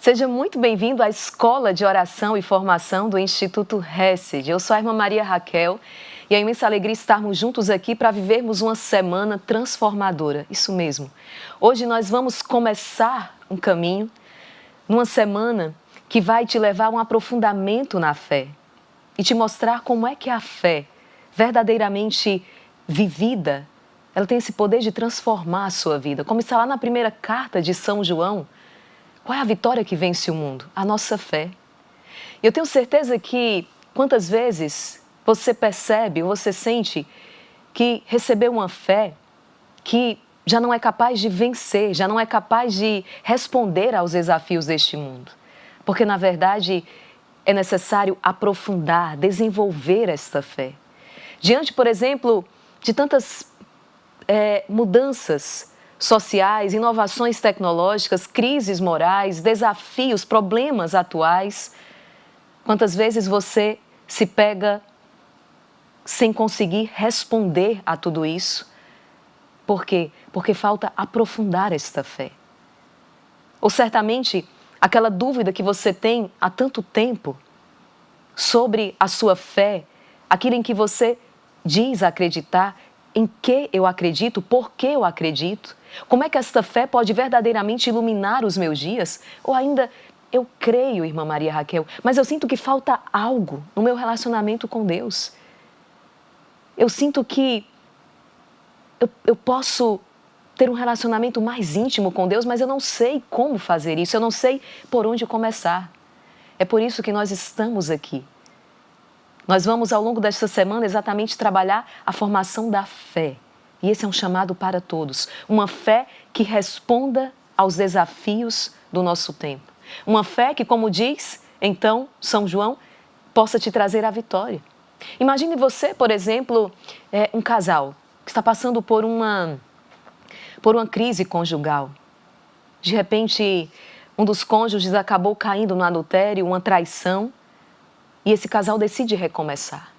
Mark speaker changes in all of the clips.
Speaker 1: Seja muito bem-vindo à Escola de Oração e Formação do Instituto Hesed. Eu sou a irmã Maria Raquel e é uma imensa alegria estarmos juntos aqui para vivermos uma semana transformadora. Isso mesmo. Hoje nós vamos começar um caminho numa semana que vai te levar a um aprofundamento na fé e te mostrar como é que a fé verdadeiramente vivida, ela tem esse poder de transformar a sua vida. Como está lá na primeira carta de São João, qual é a vitória que vence o mundo? A nossa fé. E eu tenho certeza que quantas vezes você percebe, ou você sente que recebeu uma fé que já não é capaz de vencer, já não é capaz de responder aos desafios deste mundo. Porque, na verdade, é necessário aprofundar, desenvolver esta fé. Diante, por exemplo, de tantas mudanças sociais, inovações tecnológicas, crises morais, desafios, problemas atuais, quantas vezes você se pega sem conseguir responder a tudo isso? Por quê? Porque falta aprofundar esta fé. Ou certamente aquela dúvida que você tem há tanto tempo sobre a sua fé, aquilo em que você diz acreditar, em que eu acredito, por que eu acredito, como é que esta fé pode verdadeiramente iluminar os meus dias? Ou ainda, eu creio, irmã Maria Raquel, mas eu sinto que falta algo no meu relacionamento com Deus. Eu sinto que eu posso ter um relacionamento mais íntimo com Deus, mas eu não sei como fazer isso, eu não sei por onde começar. É por isso que nós estamos aqui. Nós vamos, ao longo desta semana, exatamente trabalhar a formação da fé. E esse é um chamado para todos. Uma fé que responda aos desafios do nosso tempo. Uma fé que, como diz, então, São João, possa te trazer a vitória. Imagine você, por exemplo, um casal que está passando por uma crise conjugal. De repente, um dos cônjuges acabou caindo no adultério, uma traição, e esse casal decide recomeçar.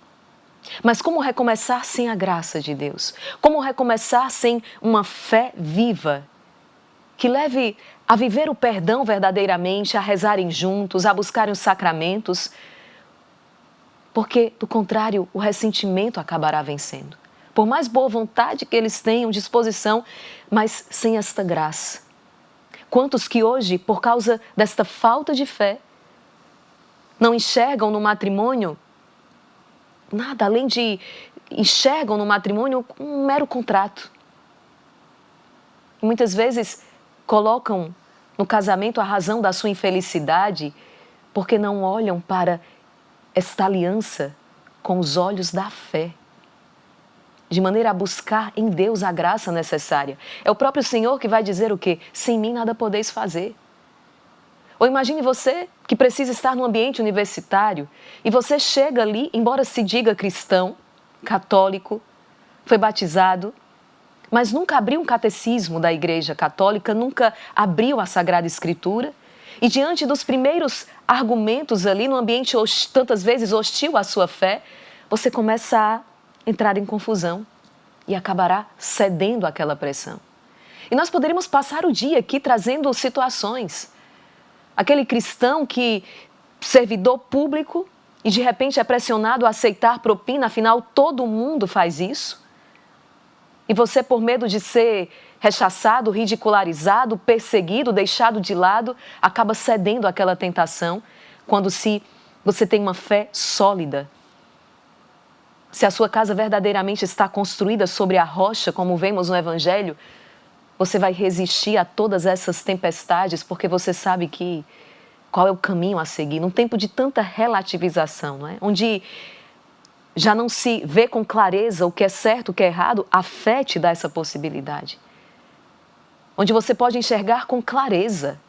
Speaker 1: Mas como recomeçar sem a graça de Deus? Como recomeçar sem uma fé viva que leve a viver o perdão verdadeiramente, a rezarem juntos, a buscarem os sacramentos? Porque, do contrário, o ressentimento acabará vencendo. Por mais boa vontade que eles tenham, disposição, mas sem esta graça. Quantos que hoje, por causa desta falta de fé, não enxergam no matrimônio nada além de enxergam no matrimônio um mero contrato. E muitas vezes colocam no casamento a razão da sua infelicidade porque não olham para esta aliança com os olhos da fé, de maneira a buscar em Deus a graça necessária. É o próprio Senhor que vai dizer o quê? Sem mim nada podeis fazer. Ou imagine você que precisa estar no ambiente universitário e você chega ali, embora se diga cristão, católico, foi batizado, mas nunca abriu um catecismo da Igreja Católica, nunca abriu a Sagrada Escritura. E diante dos primeiros argumentos ali, no ambiente tantas vezes hostil à sua fé, você começa a entrar em confusão e acabará cedendo àquela pressão. E nós poderíamos passar o dia aqui trazendo situações. Aquele cristão que, servidor público, e de repente é pressionado a aceitar propina, afinal todo mundo faz isso. E você, por medo de ser rechaçado, ridicularizado, perseguido, deixado de lado, acaba cedendo àquela tentação, quando você tem uma fé sólida. Se a sua casa verdadeiramente está construída sobre a rocha, como vemos no Evangelho, você vai resistir a todas essas tempestades, porque você sabe qual é o caminho a seguir. Num tempo de tanta relativização, não é? Onde já não se vê com clareza o que é certo, o que é errado, a fé te dá essa possibilidade. Onde você pode enxergar com clareza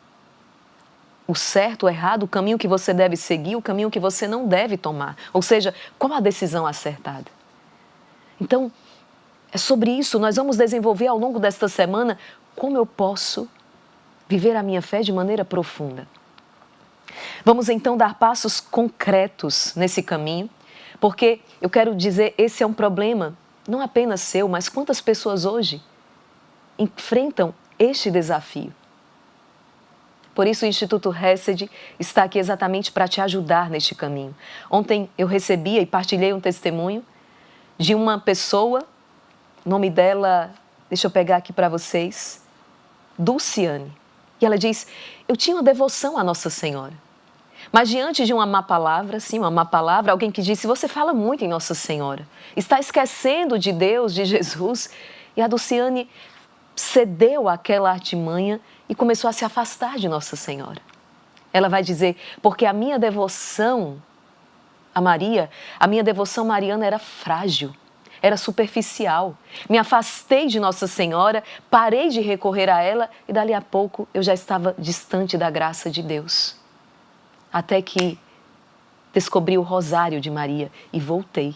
Speaker 1: o certo, o errado, o caminho que você deve seguir, o caminho que você não deve tomar. Ou seja, qual a decisão acertada? Então, é sobre isso, nós vamos desenvolver ao longo desta semana como eu posso viver a minha fé de maneira profunda. Vamos então dar passos concretos nesse caminho, porque eu quero dizer, esse é um problema não apenas seu, mas quantas pessoas hoje enfrentam este desafio. Por isso o Instituto Hesed está aqui exatamente para te ajudar neste caminho. Ontem eu recebi e partilhei um testemunho de uma pessoa, o nome dela, deixa eu pegar aqui para vocês, Dulciane. E ela diz, eu tinha uma devoção à Nossa Senhora. Mas diante de uma má palavra, sim, uma má palavra, alguém que disse, você fala muito em Nossa Senhora, está esquecendo de Deus, de Jesus. E a Dulciane cedeu àquela artimanha e começou a se afastar de Nossa Senhora. Ela vai dizer, porque a minha devoção a Maria, a minha devoção mariana era frágil, era superficial. Me afastei de Nossa Senhora, parei de recorrer a ela e dali a pouco eu já estava distante da graça de Deus. Até que descobri o Rosário de Maria e voltei.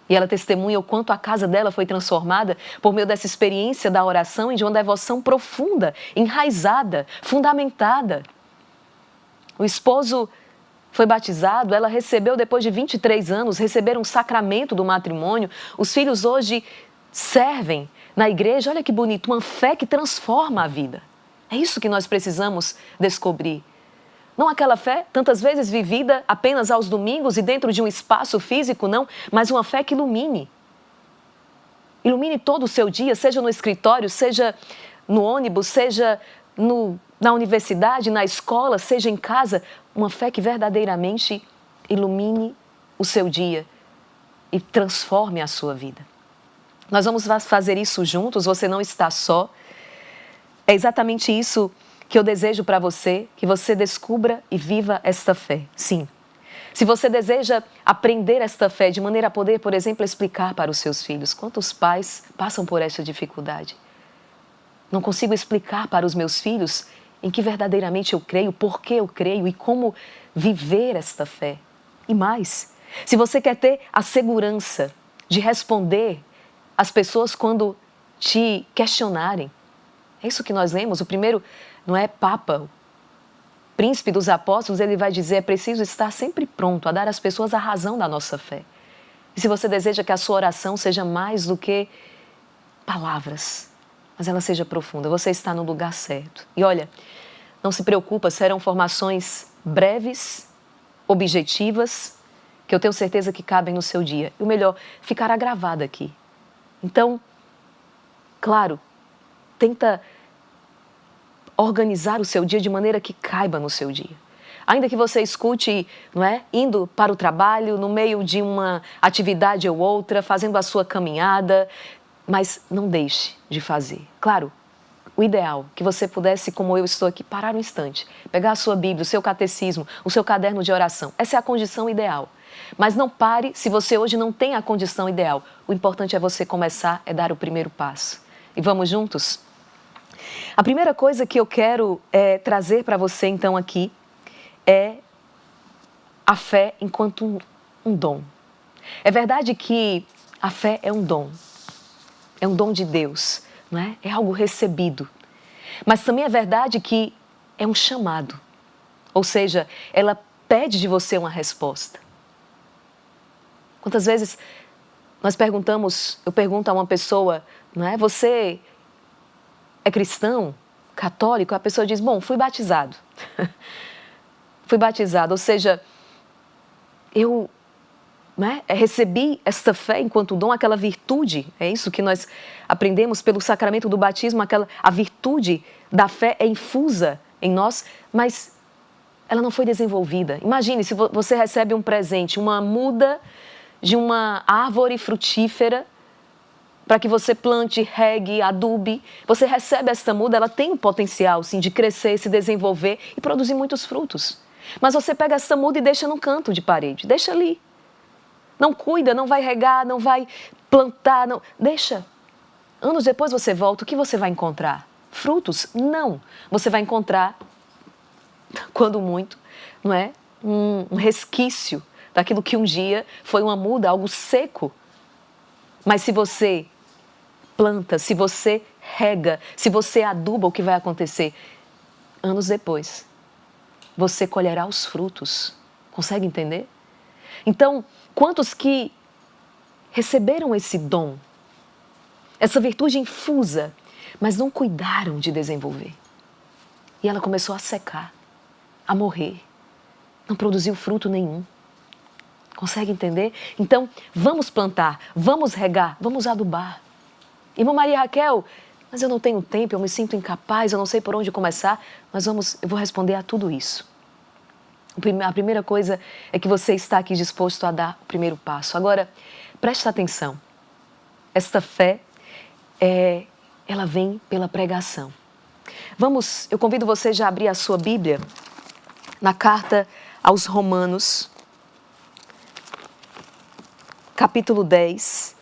Speaker 1: E ela testemunha o quanto a casa dela foi transformada por meio dessa experiência da oração e de uma devoção profunda, enraizada, fundamentada. O esposo foi batizado, ela recebeu depois de 23 anos, receberam um sacramento do matrimônio. Os filhos hoje servem na igreja, olha que bonito, uma fé que transforma a vida. É isso que nós precisamos descobrir. Não aquela fé, tantas vezes vivida apenas aos domingos e dentro de um espaço físico, não, mas uma fé que ilumine. Ilumine todo o seu dia, seja no escritório, seja no ônibus, seja na universidade, na escola, seja em casa. Uma fé que verdadeiramente ilumine o seu dia e transforme a sua vida. Nós vamos fazer isso juntos, você não está só. É exatamente isso que eu desejo para você, que você descubra e viva esta fé. Sim. Se você deseja aprender esta fé de maneira a poder, por exemplo, explicar para os seus filhos. Quantos pais passam por esta dificuldade? Não consigo explicar para os meus filhos em que verdadeiramente eu creio, por que eu creio e como viver esta fé. E mais, se você quer ter a segurança de responder às pessoas quando te questionarem, é isso que nós lemos, o primeiro, não é Papa, o príncipe dos apóstolos, ele vai dizer, é preciso estar sempre pronto a dar às pessoas a razão da nossa fé. E se você deseja que a sua oração seja mais do que palavras, mas ela seja profunda, você está no lugar certo. E olha, não se preocupa, serão formações breves, objetivas, que eu tenho certeza que cabem no seu dia. E o melhor, ficará gravada aqui. Então, claro, tenta organizar o seu dia de maneira que caiba no seu dia. Ainda que você escute, não é, indo para o trabalho, no meio de uma atividade ou outra, fazendo a sua caminhada, mas não deixe de fazer. Claro, o ideal, que você pudesse, como eu estou aqui, parar um instante, pegar a sua Bíblia, o seu catecismo, o seu caderno de oração. Essa é a condição ideal. Mas não pare se você hoje não tem a condição ideal. O importante é você começar, é dar o primeiro passo. E vamos juntos? A primeira coisa que eu quero trazer para você, então, aqui, é a fé enquanto um dom. É verdade que a fé é um dom de Deus, não é? É algo recebido. Mas também é verdade que é um chamado, ou seja, ela pede de você uma resposta. Quantas vezes eu pergunto a uma pessoa, não é? Você é cristão, católico? A pessoa diz, bom, fui batizado. Fui batizado, ou seja, eu recebi esta fé enquanto dom, aquela virtude, é isso que nós aprendemos pelo sacramento do batismo, a virtude da fé é infusa em nós, mas ela não foi desenvolvida. Imagine se você recebe um presente, uma muda de uma árvore frutífera, para que você plante, regue, adube. Você recebe esta muda, ela tem o potencial, sim, de crescer, se desenvolver e produzir muitos frutos. Mas você pega essa muda e deixa num canto de parede, deixa ali. Não cuida, não vai regar, não vai plantar, não. Deixa. Anos depois você volta, o que você vai encontrar? Frutos? Não. Você vai encontrar, quando muito, não é? Um resquício daquilo que um dia foi uma muda, algo seco. Mas se você planta, se você rega, se você aduba, o que vai acontecer? Anos depois, você colherá os frutos. Consegue entender? Então, quantos que receberam esse dom, essa virtude infusa, mas não cuidaram de desenvolver? E ela começou a secar, a morrer. Não produziu fruto nenhum. Consegue entender? Então, vamos plantar, vamos regar, vamos adubar. Irmã Maria Raquel, mas eu não tenho tempo, eu me sinto incapaz, eu não sei por onde começar. Mas eu vou responder a tudo isso. A primeira coisa é que você está aqui disposto a dar o primeiro passo. Agora, preste atenção. Esta fé, ela vem pela pregação. Eu convido você já a abrir a sua Bíblia na carta aos Romanos, capítulo 10,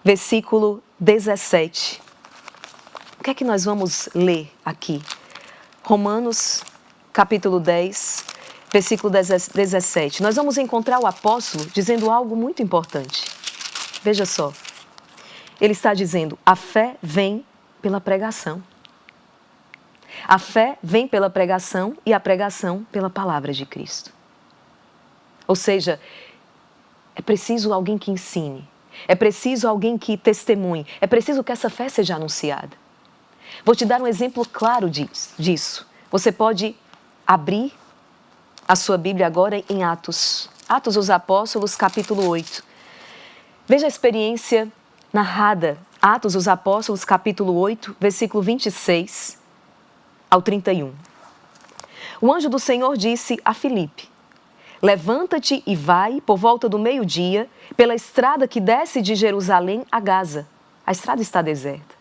Speaker 1: versículo 17. O que é que nós vamos ler aqui? Romanos, capítulo 10, versículo 17. Nós vamos encontrar o apóstolo dizendo algo muito importante. Veja só. Ele está dizendo, a fé vem pela pregação. A fé vem pela pregação e a pregação pela palavra de Cristo. Ou seja, é preciso alguém que ensine, é preciso alguém que testemunhe, é preciso que essa fé seja anunciada. Vou te dar um exemplo claro disso. Você pode abrir a sua Bíblia agora em Atos. Atos dos Apóstolos, capítulo 8. Veja a experiência narrada. Atos dos Apóstolos, capítulo 8, versículo 26 ao 31. O anjo do Senhor disse a Filipe, levanta-te e vai, por volta do meio-dia, pela estrada que desce de Jerusalém a Gaza. A estrada está deserta.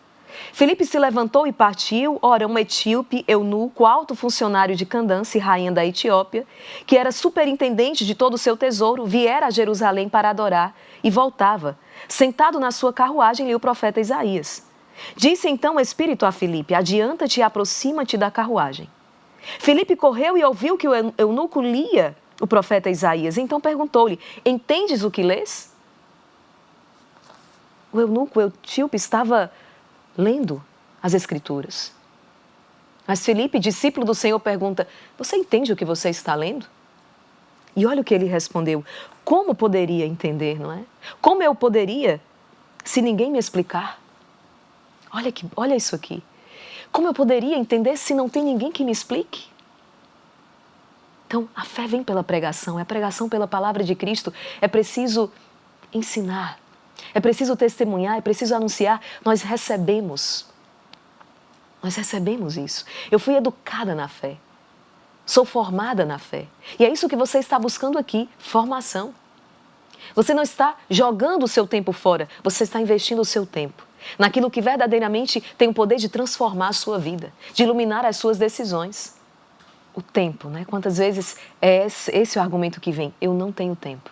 Speaker 1: Filipe se levantou e partiu. Ora, um etíope, eunuco, alto funcionário de Candance, rainha da Etiópia, que era superintendente de todo o seu tesouro, viera a Jerusalém para adorar e voltava. Sentado na sua carruagem, lia o profeta Isaías. Disse então o Espírito a Filipe, adianta-te e aproxima-te da carruagem. Filipe correu e ouviu que o eunuco lia o profeta Isaías. Então perguntou-lhe, entendes o que lês? O eunuco, o etíope, estava lendo as Escrituras. Mas Filipe, discípulo do Senhor, pergunta, você entende o que você está lendo? E olha o que ele respondeu, como poderia entender, não é? Como eu poderia, se ninguém me explicar? Olha isso aqui. Como eu poderia entender se não tem ninguém que me explique? Então, a fé vem pela pregação, é a pregação pela palavra de Cristo. É preciso ensinar, é preciso testemunhar, é preciso anunciar. Nós recebemos isso. Eu fui educada na fé, sou formada na fé. E é isso que você está buscando aqui, formação. Você não está jogando o seu tempo fora, você está investindo o seu tempo naquilo que verdadeiramente tem o poder de transformar a sua vida, de iluminar as suas decisões. O tempo, né? Quantas vezes é esse o argumento que vem? Eu não tenho tempo.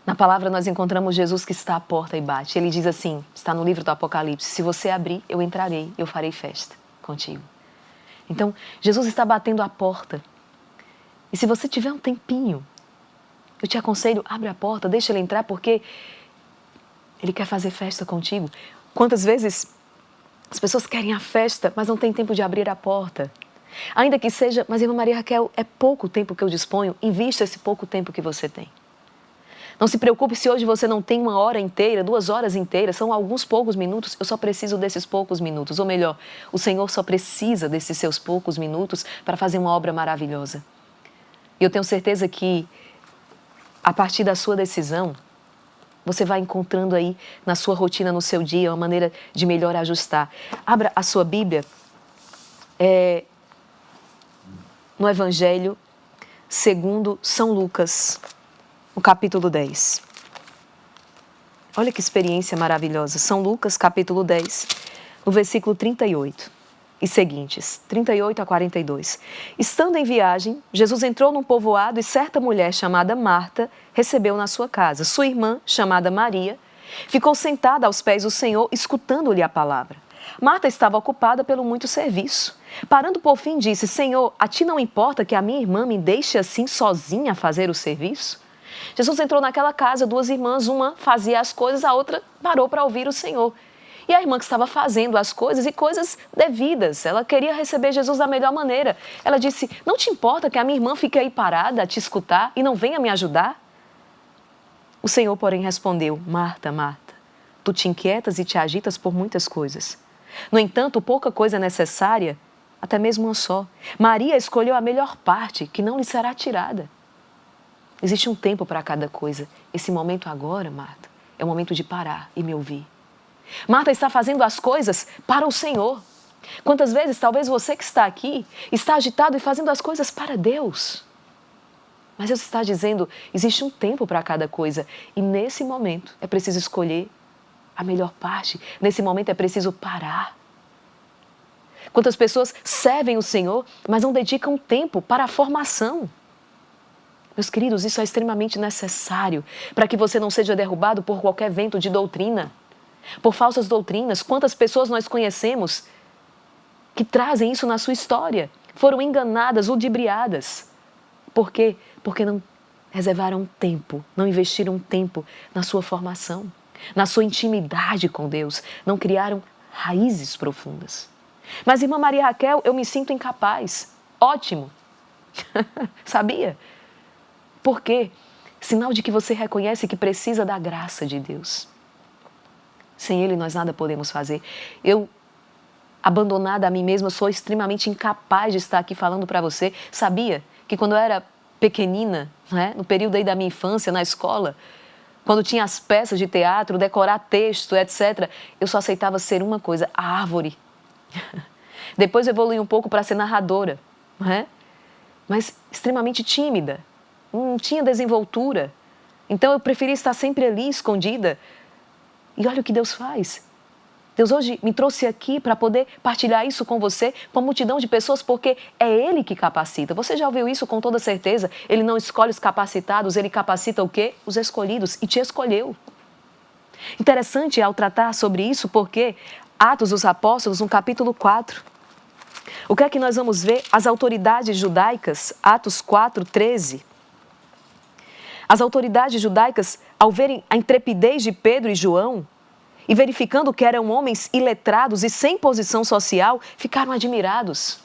Speaker 1: Na palavra nós encontramos Jesus que está à porta e bate. Ele diz assim, está no livro do Apocalipse, se você abrir, eu entrarei, eu farei festa contigo. Então, Jesus está batendo à porta. E se você tiver um tempinho, eu te aconselho, abre a porta, deixa ele entrar, porque ele quer fazer festa contigo. Quantas vezes as pessoas querem a festa, mas não tem tempo de abrir a porta? Ainda que seja, mas irmã Maria Raquel, é pouco tempo que eu disponho, invista esse pouco tempo que você tem. Não se preocupe se hoje você não tem 1 hora inteira, 2 horas inteiras, são alguns poucos minutos, eu só preciso desses poucos minutos. Ou melhor, o Senhor só precisa desses seus poucos minutos para fazer uma obra maravilhosa. E eu tenho certeza que, a partir da sua decisão, você vai encontrando aí na sua rotina, no seu dia, uma maneira de melhor ajustar. Abra a sua Bíblia no Evangelho segundo São Lucas, no capítulo 10. Olha que experiência maravilhosa. São Lucas, capítulo 10, no versículo 38 e seguintes, 38 a 42. Estando em viagem, Jesus entrou num povoado e certa mulher chamada Marta recebeu na sua casa. Sua irmã, chamada Maria, ficou sentada aos pés do Senhor, escutando-lhe a palavra. Marta estava ocupada pelo muito serviço. Parando por fim, disse, Senhor, a ti não importa que a minha irmã me deixe assim sozinha a fazer o serviço? Jesus entrou naquela casa, 2 irmãs, uma fazia as coisas, a outra parou para ouvir o Senhor. E a irmã que estava fazendo as coisas e coisas devidas, ela queria receber Jesus da melhor maneira. Ela disse, não te importa que a minha irmã fique aí parada a te escutar e não venha me ajudar? O Senhor, porém, respondeu, Marta, Marta, tu te inquietas e te agitas por muitas coisas. No entanto, pouca coisa é necessária, até mesmo uma só. Maria escolheu a melhor parte, que não lhe será tirada. Existe um tempo para cada coisa. Esse momento agora, Marta, é o momento de parar e me ouvir. Marta está fazendo as coisas para o Senhor. Quantas vezes, talvez você que está aqui, está agitado e fazendo as coisas para Deus. Mas Deus está dizendo, existe um tempo para cada coisa. E nesse momento é preciso escolher a melhor parte. Nesse momento é preciso parar. Quantas pessoas servem o Senhor, mas não dedicam tempo para a formação. Meus queridos, isso é extremamente necessário para que você não seja derrubado por qualquer vento de doutrina, por falsas doutrinas. Quantas pessoas nós conhecemos que trazem isso na sua história? Foram enganadas, ludibriadas. Por quê? Porque não reservaram tempo, não investiram tempo na sua formação, na sua intimidade com Deus, não criaram raízes profundas. Mas, irmã Maria Raquel, eu me sinto incapaz. Ótimo. Sabia? Por quê? Sinal de que você reconhece que precisa da graça de Deus. Sem Ele nós nada podemos fazer. Eu, abandonada a mim mesma, sou extremamente incapaz de estar aqui falando para você. Sabia que quando eu era pequenina, né, no período aí da minha infância, na escola, quando tinha as peças de teatro, decorar texto, etc., eu só aceitava ser uma coisa, a árvore. Depois eu evolui um pouco para ser narradora, né? Mas extremamente tímida. Não tinha desenvoltura. Então eu preferia estar sempre ali, escondida. E olha o que Deus faz. Deus hoje me trouxe aqui para poder partilhar isso com você, com uma multidão de pessoas, porque é Ele que capacita. Você já ouviu isso com toda certeza? Ele não escolhe os capacitados, Ele capacita o quê? Os escolhidos. E te escolheu. Interessante ao tratar sobre isso, porque Atos dos Apóstolos, no capítulo 4. O que é que nós vamos ver? As autoridades judaicas, Atos 4, 13. As autoridades judaicas, ao verem a intrepidez de Pedro e João, e verificando que eram homens iletrados e sem posição social, ficaram admirados.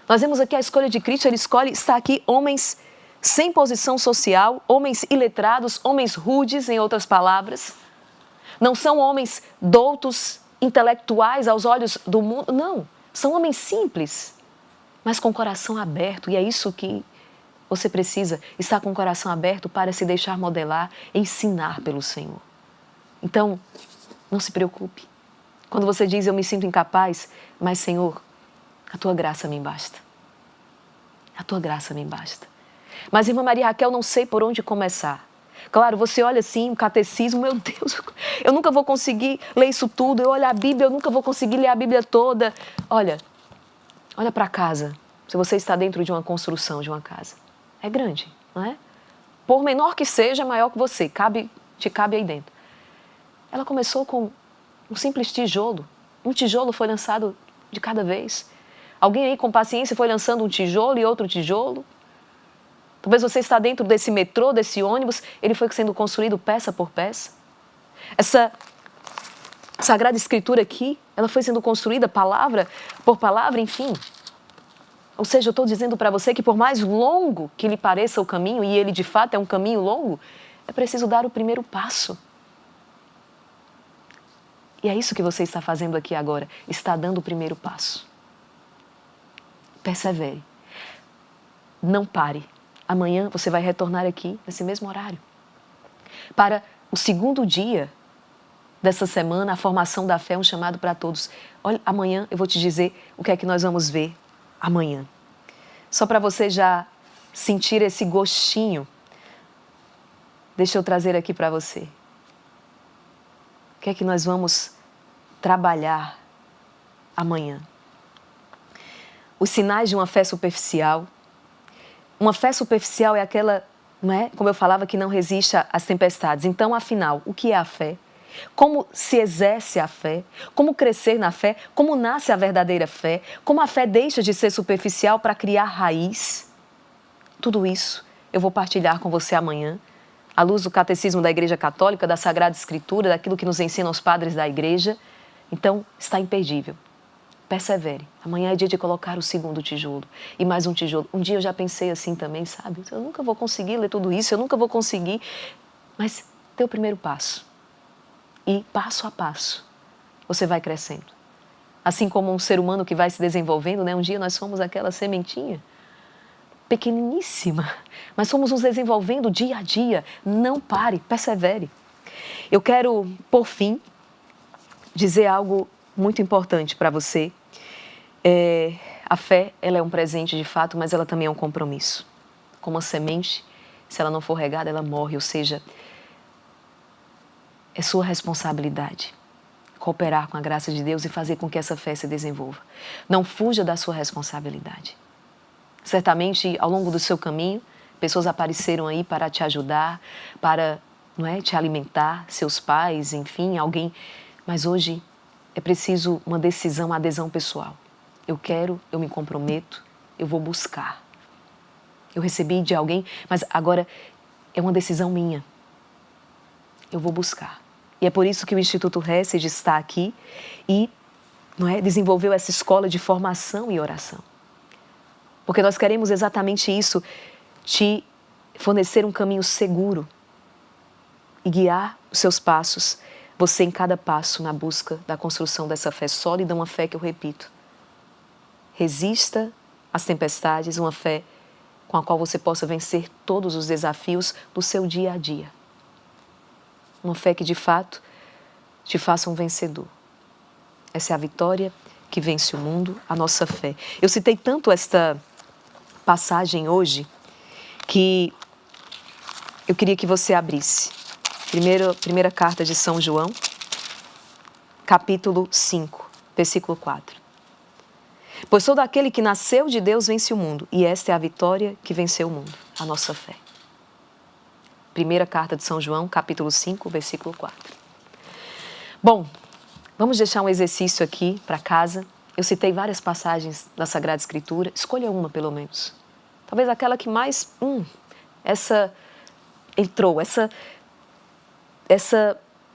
Speaker 1: Nós vemos aqui a escolha de Cristo, Ele escolhe, está aqui, homens sem posição social, homens iletrados, homens rudes, em outras palavras. Não são homens doutos, intelectuais aos olhos do mundo, não. São homens simples, mas com o coração aberto, e é isso que você precisa, estar com o coração aberto para se deixar modelar, ensinar pelo Senhor. Então, não se preocupe. Quando você diz, eu me sinto incapaz, mas Senhor, a Tua graça me basta. A Tua graça me basta. Mas, irmã Maria Raquel, não sei por onde começar. Claro, você olha assim, o catecismo, meu Deus, eu nunca vou conseguir ler isso tudo. Eu olho a Bíblia, eu nunca vou conseguir ler a Bíblia toda. Olha para casa. Se você está dentro de uma construção de uma casa. É grande, não é? Por menor que seja, maior que você. Te cabe aí dentro. Ela começou com um simples tijolo. Um tijolo foi lançado de cada vez. Alguém aí com paciência foi lançando um tijolo e outro tijolo. Talvez você está dentro desse metrô, desse ônibus, ele foi sendo construído peça por peça. Essa Sagrada Escritura aqui, ela foi sendo construída palavra por palavra, enfim. Ou seja, eu estou dizendo para você que por mais longo que lhe pareça o caminho, e ele de fato é um caminho longo, é preciso dar o primeiro passo. E é isso que você está fazendo aqui agora, está dando o primeiro passo. Persevere. Não pare. Amanhã você vai retornar aqui, nesse mesmo horário, para o segundo dia dessa semana, a formação da fé, um chamado para todos. Olha, amanhã eu vou te dizer o que é que nós vamos ver amanhã. Só para você já sentir esse gostinho, deixa eu trazer aqui para você. O que é que nós vamos trabalhar amanhã? Os sinais de uma fé superficial. Uma fé superficial é aquela, não é? Como eu falava, que não resiste às tempestades. Então, afinal, o que é a fé? Como se exerce a fé? Como crescer na fé? Como nasce a verdadeira fé? Como a fé deixa de ser superficial para criar raiz? Tudo isso eu vou partilhar com você amanhã, à luz do Catecismo da Igreja Católica, da Sagrada Escritura, daquilo que nos ensinam os padres da Igreja. Então, está imperdível. Persevere. Amanhã é dia de colocar o segundo tijolo. E mais um tijolo. Um dia eu já pensei assim também, sabe? Eu nunca vou conseguir ler tudo isso, eu nunca vou conseguir. Mas dê o primeiro passo. E passo a passo, você vai crescendo. Assim como um ser humano que vai se desenvolvendo, né? Um dia nós fomos aquela sementinha pequeniníssima, mas fomos nos desenvolvendo dia a dia. Não pare, persevere. Eu quero, por fim, dizer algo muito importante para você. A fé, ela é um presente de fato, mas ela também é um compromisso. Como a semente, se ela não for regada, ela morre, ou seja, é sua responsabilidade cooperar com a graça de Deus e fazer com que essa fé se desenvolva. Não fuja da sua responsabilidade. Certamente, ao longo do seu caminho, pessoas apareceram aí para te ajudar, para, não é, te alimentar, seus pais, enfim, alguém. Mas hoje é preciso uma decisão, uma adesão pessoal. Eu quero, eu me comprometo, eu vou buscar. Eu recebi de alguém, mas agora é uma decisão minha. Eu vou buscar. E é por isso que o Instituto Hesed está aqui e, não é, desenvolveu essa escola de formação e oração. Porque nós queremos exatamente isso, te fornecer um caminho seguro e guiar os seus passos, você em cada passo na busca da construção dessa fé sólida, uma fé que eu repito. Resista às tempestades, uma fé com a qual você possa vencer todos os desafios do seu dia a dia. Uma fé que, de fato, te faça um vencedor. Essa é a vitória que vence o mundo, a nossa fé. Eu citei tanto esta passagem hoje que eu queria que você abrisse. Primeira carta de São João, capítulo 5, versículo 4. Pois todo aquele que nasceu de Deus vence o mundo, e esta é a vitória que venceu o mundo, a nossa fé. Primeira carta de São João, capítulo 5, versículo 4. Bom, vamos deixar um exercício aqui para casa. Eu citei várias passagens da Sagrada Escritura. Escolha uma, pelo menos. Talvez aquela que mais... essa entrou, essa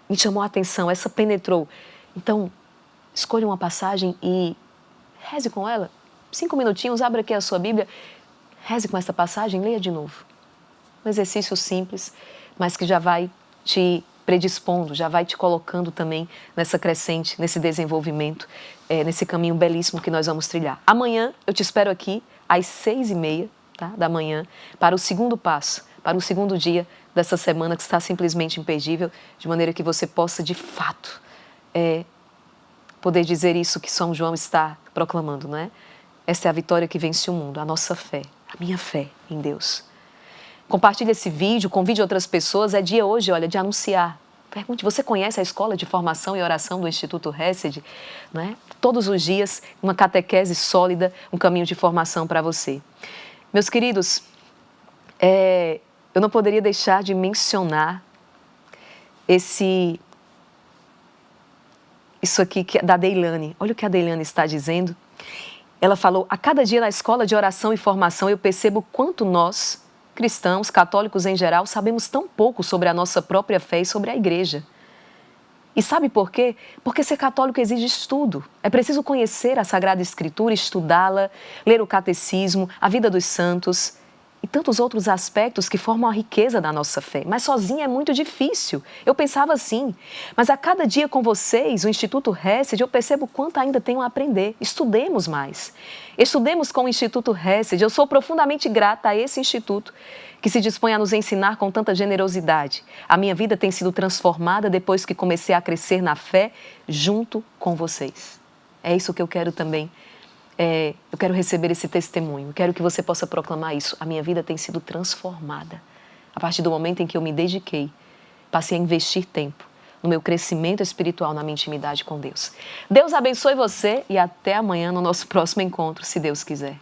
Speaker 1: me chamou a atenção, essa penetrou. Então, escolha uma passagem e reze com ela. 5 minutinhos, abra aqui a sua Bíblia, reze com essa passagem, leia de novo. Um exercício simples, mas que já vai te predispondo, já vai te colocando também nessa crescente, nesse desenvolvimento, nesse caminho belíssimo que nós vamos trilhar. Amanhã eu te espero aqui às 6h30, tá, da manhã, para o segundo passo, para o segundo dia dessa semana que está simplesmente imperdível, de maneira que você possa, de fato, poder dizer isso que São João está proclamando, não é? Essa é a vitória que vence o mundo, a nossa fé, a minha fé em Deus. Compartilhe esse vídeo, convide outras pessoas. É dia hoje, olha, de anunciar. Pergunte, você conhece a escola de formação e oração do Instituto Hesed? Não é? Todos os dias, uma catequese sólida, um caminho de formação para você. Meus queridos, eu não poderia deixar de mencionar isso aqui da Deilane. Olha o que a Deilane está dizendo. Ela falou, a cada dia na escola de oração e formação eu percebo quanto nós, cristãos, católicos em geral, sabemos tão pouco sobre a nossa própria fé e sobre a igreja. E sabe por quê? Porque ser católico exige estudo. É preciso conhecer a Sagrada Escritura, estudá-la, ler o catecismo, a vida dos santos e tantos outros aspectos que formam a riqueza da nossa fé. Mas sozinho é muito difícil. Eu pensava assim. Mas a cada dia com vocês, o Instituto Hesed, eu percebo quanto ainda tenho a aprender. Estudemos mais. Estudemos com o Instituto Hesed. Eu sou profundamente grata a esse instituto que se dispõe a nos ensinar com tanta generosidade. A minha vida tem sido transformada depois que comecei a crescer na fé junto com vocês. É isso que eu quero também. Eu quero receber esse testemunho, quero que você possa proclamar isso. A minha vida tem sido transformada a partir do momento em que eu me dediquei, passei a investir tempo no meu crescimento espiritual, na minha intimidade com Deus. Deus abençoe você e até amanhã no nosso próximo encontro, se Deus quiser.